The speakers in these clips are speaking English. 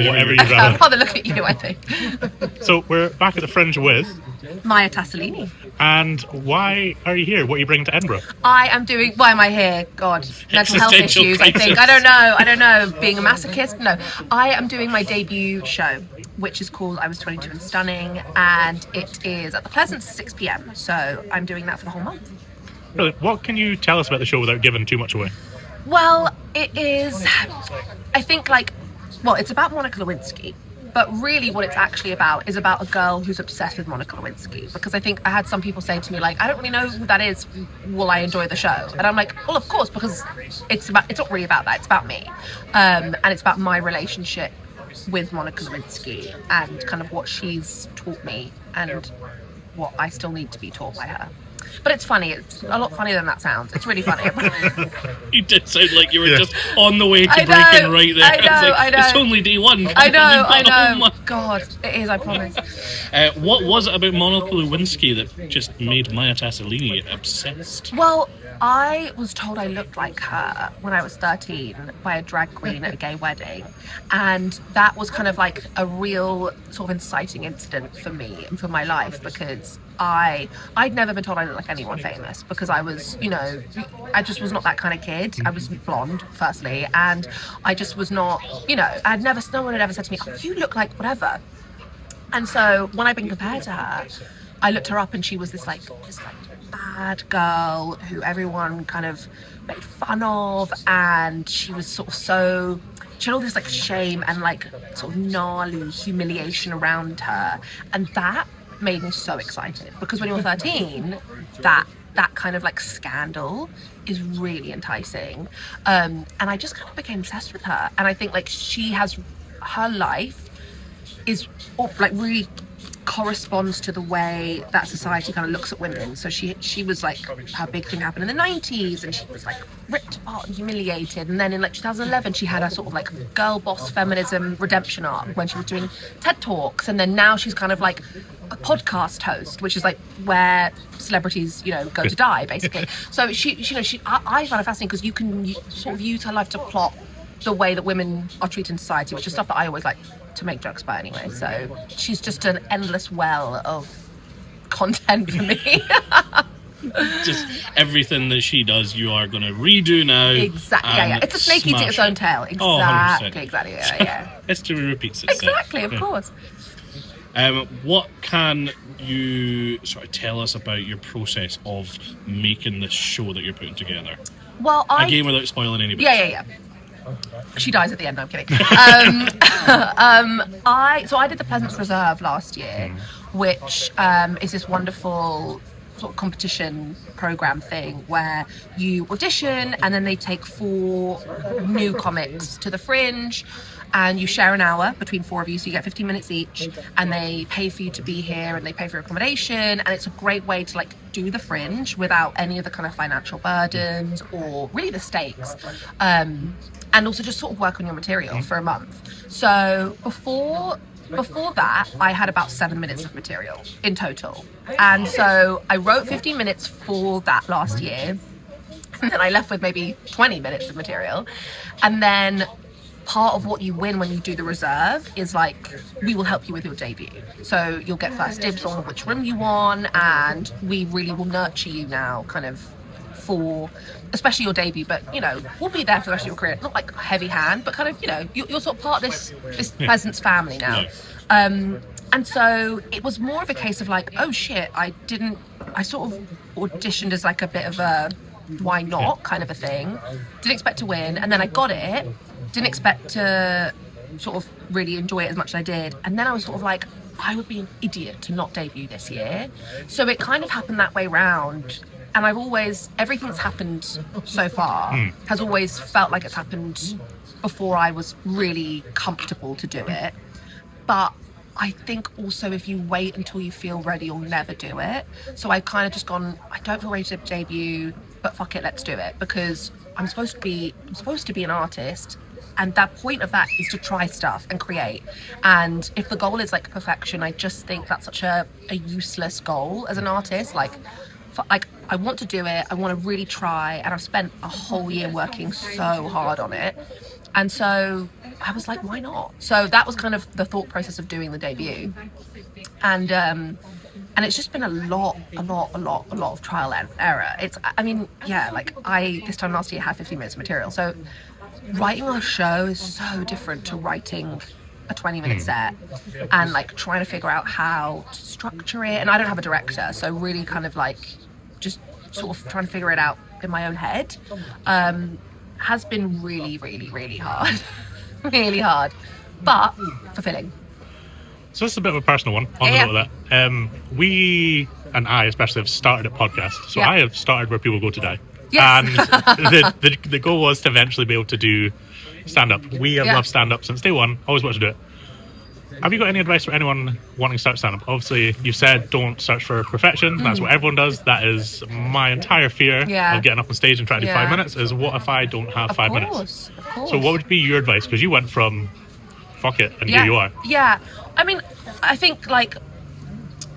Whatever you'd I'd rather. rather look at you, I think. So we're back at the Fringe with, Maia Tassalini. and why are you here? What are you bringing to Edinburgh? I am doing... Why am I here? God. Mental health Existential issues, I think. crisis. I don't know. Being a masochist? No. I am doing my debut show, which is called I Was 22 and Stunning, and it is at the Pleasance 6 p.m. So I'm doing that for the whole month. Really, what can you tell us about the show without giving too much away? Well, it is, I think, it's about Monica Lewinsky, but really what it's actually about is about a girl who's obsessed with Monica Lewinsky, because I think I had some people say to me, I don't really know who that is, will I enjoy the show? And I'm like, well, of course, because it's not really about that, it's about me, and it's about my relationship with Monica Lewinsky and kind of what she's taught me and what I still need to be taught by her. But it's funny. It's a lot funnier than that sounds. It's really funny. You did sound like you were just on the way to I know, breaking right there. I know. It's only day one. I know. Oh my- God, it is, I promise. What was it about Monica Lewinsky that just made Maia Tassalini obsessed? Well, I was told I looked like her when I was 13 by a drag queen at a gay wedding, and that was kind of like a real sort of inciting incident for me and for my life, because I'd never been told I looked like anyone famous, because I was, I just was not that kind of kid. I was blonde, firstly, and I just was not, no one had ever said to me, oh, you look like whatever. And so when I've been compared to her, I looked her up and she was this bad girl who everyone kind of made fun of, and she was she had all this shame and sort of gnarly humiliation around her, and that made me so excited, because when you're 13, that kind of scandal is really enticing, and I just kind of became obsessed with her. And I think she has, her life is really corresponds to the way that society kind of looks at women. So she was her big thing happened in the 90s, and she was ripped apart and humiliated, and then in 2011 she had a sort of girl boss feminism redemption arc when she was doing TED Talks, and then now she's kind of a podcast host, which is where celebrities go to die, basically. So I find it fascinating, because you can sort of use her life to plot the way that women are treated in society, which is stuff that I always like to make jokes about anyway. So she's just an endless well of content for me. Just everything that she does, you are going to redo now. Exactly. Yeah. It's a snake eating its own tail. Exactly. 100%. Exactly. Yeah. History repeats itself. Exactly. Of course. What can you sort of tell us about your process of making this show that you're putting together? Well, again, without spoiling anybody. Yeah. She dies at the end. No, I'm kidding. I did the Pleasance Reserve last year, which is this wonderful sort of competition program thing where you audition, and then they take 4 new comics to the Fringe, and you share an hour between 4 of you, so you get 15 minutes each, and they pay for you to be here, and they pay for your accommodation, and it's a great way to do the Fringe without any of the kind of financial burdens or really the stakes, and also just sort of work on your material for a month. So before that, I had about 7 minutes of material in total, and so I wrote 15 minutes for that last year, and then I left with maybe 20 minutes of material, and then part of what you win when you do the reserve is we will help you with your debut. So you'll get first dibs on which room you want, and we really will nurture you now kind of for especially your debut, but we'll be there for the rest of your career. Not heavy hand, but kind of you're sort of part of this Pleasance family now. And so it was more of a case of oh shit, I sort of auditioned as a bit of a why not kind of a thing. Didn't expect to win, and then I got it. Didn't expect to sort of really enjoy it as much as I did. And then I was sort of I would be an idiot to not debut this year. So it kind of happened that way round. And everything that's happened so far has always felt like it's happened before I was really comfortable to do it. But I think also if you wait until you feel ready, you'll never do it. So I've kind of just gone, I don't feel ready to debut, but fuck it, let's do it. Because I'm supposed to be an artist. And that point of that is to try stuff and create. And if the goal is perfection, I just think that's such a useless goal as an artist. I want to do it, I want to really try, and I've spent a whole year working so hard on it. And so I was like, why not? So that was kind of the thought process of doing the debut. And it's just been a lot of trial and error. This time last year I had 15 minutes of material. So writing a show is so different to writing a 20-minute set, and like trying to figure out how to structure it. And I don't have a director, so really kind of like just sort of trying to figure it out in my own head has been really hard. Really hard, but fulfilling. So this is a bit of a personal one on the note of that. We, and I especially, have started a podcast. So I have started Where People Go to Die. Yes. And the goal was to eventually be able to do stand-up. We have loved stand-up since day one. Always wanted to do it. Have you got any advice for anyone wanting to start stand-up? Obviously, you said don't search for perfection. That's what everyone does. That is my entire fear of getting up on stage and trying to do 5 minutes is what if I don't have 5 minutes? Of course. So what would be your advice? Because you went from fuck it and here you are. Yeah. I mean, I think like,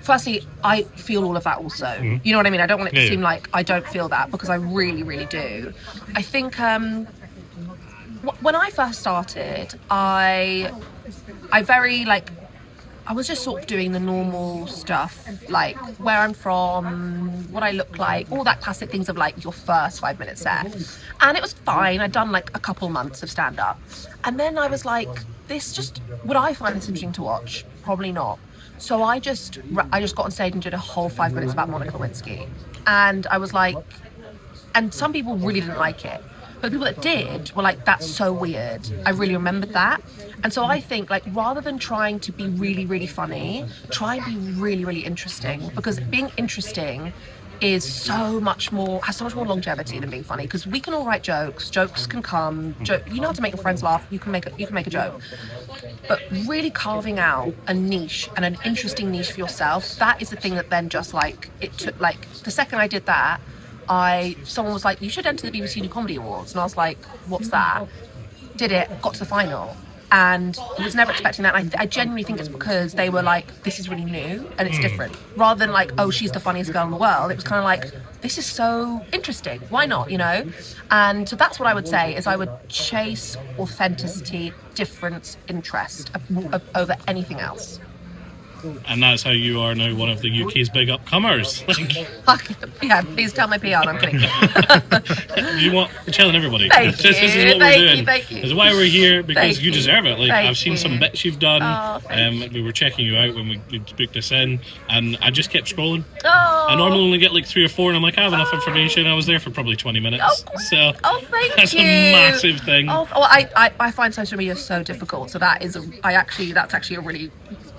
firstly, I feel all of that also. Mm-hmm. You know what I mean? I don't want it to seem like I don't feel that, because I really do. I think when I first started, I was just sort of doing the normal stuff, like where I'm from, what I look like, all that classic things of like your first 5 minute set. And it was fine. I'd done like a couple months of stand up. And then I was like, would I find this interesting to watch? Probably not. So I just got on stage and did a whole 5 minutes about Monica Lewinsky. And I was like, and some people really didn't like it. But the people that did were like, that's so weird. I really remembered that. And so I think, like, rather than trying to be really funny, try and be really interesting. Because being interesting has so much more longevity than being funny. Because we can all write jokes can come, you know how to make your friends laugh, you can make a joke. But really carving out a niche and an interesting niche for yourself, that is the thing that then just like, it took, like, the second I did that, someone was like, you should enter the BBC New Comedy Awards. And I was like, what's that? Did it, got to the final. And I was never expecting that. I genuinely think it's because they were like, this is really new and it's different. Rather than like, oh, she's the funniest girl in the world. It was kind of like, this is so interesting. Why not, you know? And so that's what I would say, is I would chase authenticity, difference, interest over anything else. And that's how you are now one of the UK's big upcomers. Yeah, please tell my PR. I'm kidding. We're telling everybody. This is what we're doing. Thank you. This is why we're here, because Thank you deserve it. Like, I've seen some bits you've done. We were checking you out when we booked this in, and I just kept scrolling. I normally only get like 3 or 4, and I'm like, I have enough information. I was there for probably 20 minutes. So Thank you. A massive thing. I find social media so difficult. So that's actually a really,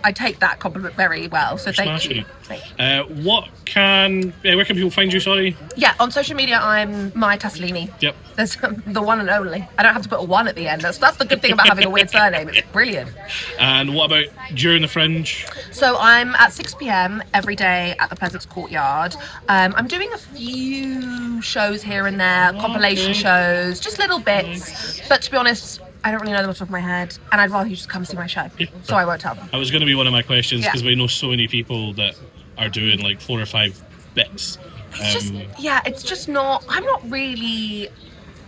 I take that compliment very well. So thank you. Where can people find you? Sorry. Yeah, on social media I'm Maia Tassalini. Yep. There's the one and only. I don't have to put a 1 at the end. That's the good thing about having a weird surname. It's brilliant. And what about during the Fringe? So I'm at 6 p.m. every day at the Pleasance Courtyard. I'm doing a few shows here and there, compilation shows, just little bits. But to be honest, I don't really know them off the top of my head, and I'd rather you just come see my show, so I won't tell them. I was going to be one of my questions, because we know so many people that are doing like 4 or 5 bits. It's just not, I'm not really,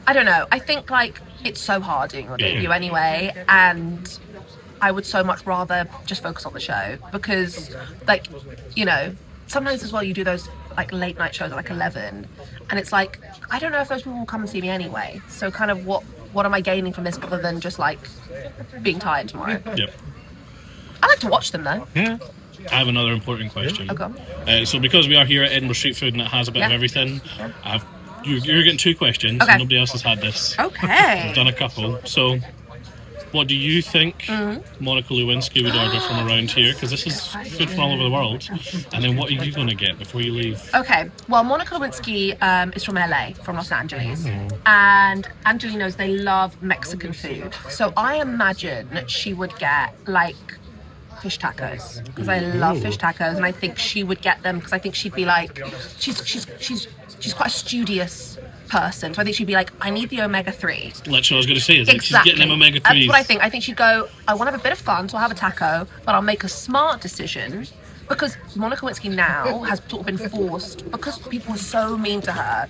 I don't know, I think like it's so hard doing your debut anyway, and I would so much rather just focus on the show, because like, you know, sometimes as well you do those like late night shows at like 11, and it's like, I don't know if those people will come and see me anyway, so kind of what am I gaining from this other than just like being tired tomorrow? Yep. I like to watch them though. Yeah. I have another important question. Okay. So because we are here at Edinburgh Street Food and it has a bit of everything, you're getting 2 questions. Okay. Nobody else has had this. Okay. We've done a couple. So what do you think Monica Lewinsky would order from around here? Because this is food from all over the world. And then what are you going to get before you leave? Okay. Well, Monica Lewinsky is from LA, from Los Angeles. And Angelinos, they love Mexican food. So I imagine she would get like fish tacos, because I love fish tacos, and I think she would get them because I think she'd be like, she's quite a studious person, so I think she'd be like, I need the omega-3. Literally, I was going to say, Exactly. She's getting them omega-3s. That's what I think. I think she'd go, I want to have a bit of fun, so I'll have a taco, but I'll make a smart decision, because Monica Lewinsky now has sort of been forced, because people are so mean to her,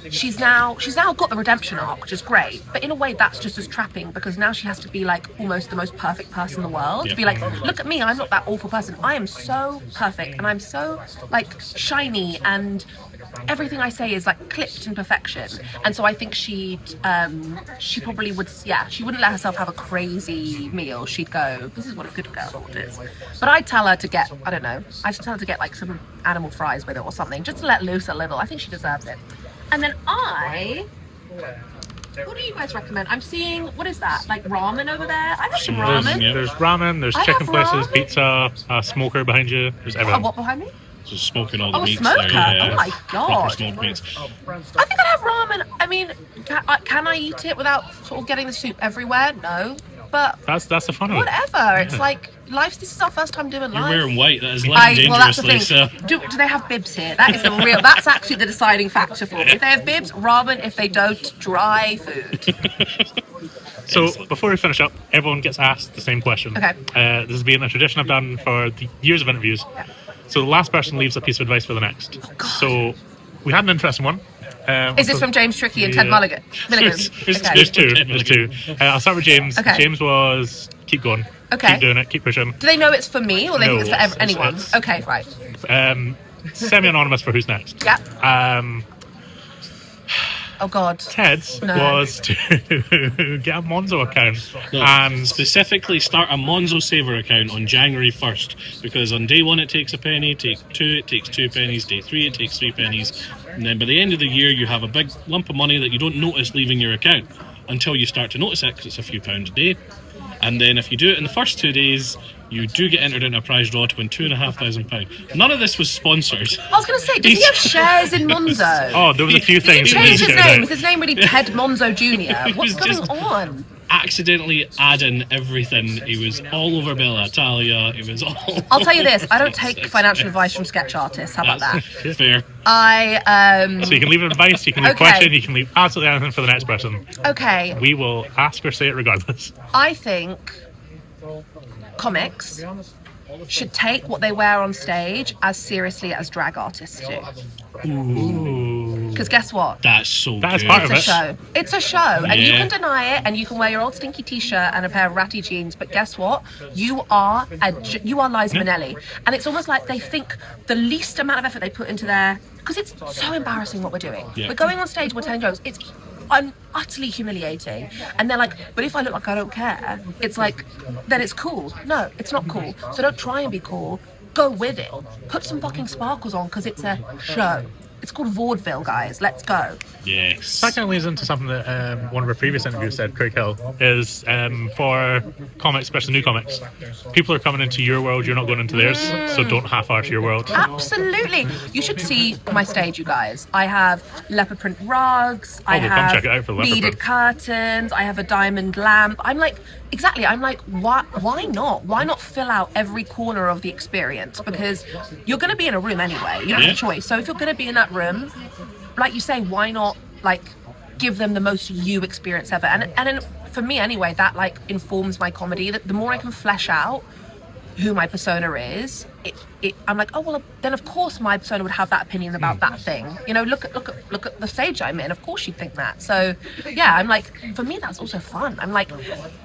she's now got the redemption arc, which is great, but in a way that's just as trapping, because now she has to be like almost the most perfect person in the world, to be like, look at me, I'm not that awful person, I am so perfect and I'm so like shiny and everything I say is like clipped in perfection. And so I think she probably would, she wouldn't let herself have a crazy meal. She'd go, this is what a good girl orders. But I'd tell her to get, I don't know, I'd tell her to get like some animal fries with it or something, just to let loose a little. I think she deserves it. And then what do you guys recommend? I'm seeing, what is that? Like ramen over there? I have some ramen. There's ramen, there's chicken places, pizza, a smoker behind you. There's everything. Oh, what behind me? Just smoking all the meats. Smoker. There, oh my god. Smoked meats. I think I'd have ramen. I mean, can I eat it without sort of getting the soup everywhere? No. But that's the fun of it. Whatever. It's like this is our first time doing live. You're wearing white. That is living dangerously. That's the thing. Do they have bibs here? That is the real. That's actually the deciding factor for me. If they have bibs, ramen. If they don't, dry food. So before we finish up, everyone gets asked the same question. Okay. This has been a tradition I've done for the years of interviews. Yeah. So the last person leaves a piece of advice for the next. Oh, so we had an interesting one. Is this from James Trickey and Ted Mulligan? There's two. I'll start with James. Okay. James was keep going. Okay. Keep doing it. Keep pushing. Do they know it's for me, or they think it's for anyone? It's, okay, right. Semi-anonymous for who's next. Yeah. Oh God. Ted's was to get a Monzo account and specifically start a Monzo Saver account on January 1st, because on day 1 it takes a penny, day 2 it takes 2 pennies, day 3 it takes 3 pennies, and then by the end of the year you have a big lump of money that you don't notice leaving your account until you start to notice it, because it's a few pounds a day. And then if you do it in the first 2 days, you do get entered into a prize draw to win £2,500. None of this was sponsored. I was going to say, did he have shares in Monzo? Oh, there was a few things. He changed his name. Was his name really Ted Monzo Jr.? What's going on? Accidentally adding everything. He was all over Bella Italia. It was all. I'll tell you this: I don't take financial advice from sketch artists. How about that? Fair. So you can leave advice, you can leave a question, you can leave absolutely anything for the next person. Okay. We will ask or say it regardless. I think comics should take what they wear on stage as seriously as drag artists do. Because guess what? That's part it's of it. Show. It's a show, and you can deny it, and you can wear your old stinky t-shirt and a pair of ratty jeans. But guess what? You are Liza Minnelli, and it's almost like they think the least amount of effort they put into their, because it's so embarrassing what we're doing. Yeah. We're going on stage, we're telling jokes. It's utterly humiliating, and they're like, but if I look like I don't care, it's like, then it's cool. No, it's not cool. So don't try and be cool. Go with it. Put some fucking sparkles on, because it's a show. It's called vaudeville, guys. Let's go. Yes. That kind of leads into something that one of our previous interviews said, Craig Hill, is for comics, especially new comics, people are coming into your world, you're not going into theirs, so don't half-arse your world. Absolutely. You should see my stage, you guys. I have leopard print rugs, I come have check it out for leopard beaded print. curtains, I have a diamond lamp. I'm like, why not? Why not fill out every corner of the experience? Because you're going to be in a room anyway. You don't have a choice. So if you're going to be in that room, like you say, why not like give them the most you experience ever? And then for me anyway, that like informs my comedy. That the more I can flesh out who my persona is, I'm like, oh well, then of course my persona would have that opinion about that thing. You know, look at the stage I'm in. Of course you'd think that. So yeah, I'm like, for me that's also fun. I'm like,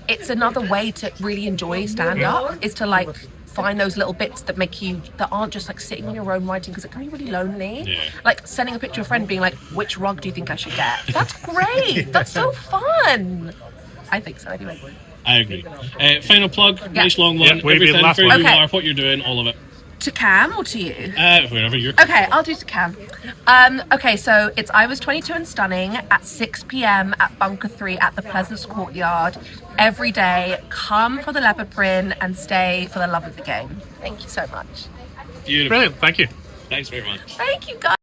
it's another way to really enjoy stand up, is to like find those little bits that aren't just like sitting on your own writing, because it can be really lonely. Yeah. Like sending a picture to a friend being like, which rug do you think I should get? That's great. That's so fun. I think so anyway. I agree. Final plug, nice long one. Everything for who you are, what you're doing, all of it. To Cam or to you? Wherever you're. Okay, I'll do to Cam. Okay, so it's I Was 22 and Stunning at 6 p.m. at Bunker 3 at the Pleasance Courtyard. Every day, come for the leopard print and stay for the love of the game. Thank you so much. Beautiful. Brilliant, thank you. Thanks very much. Thank you, guys.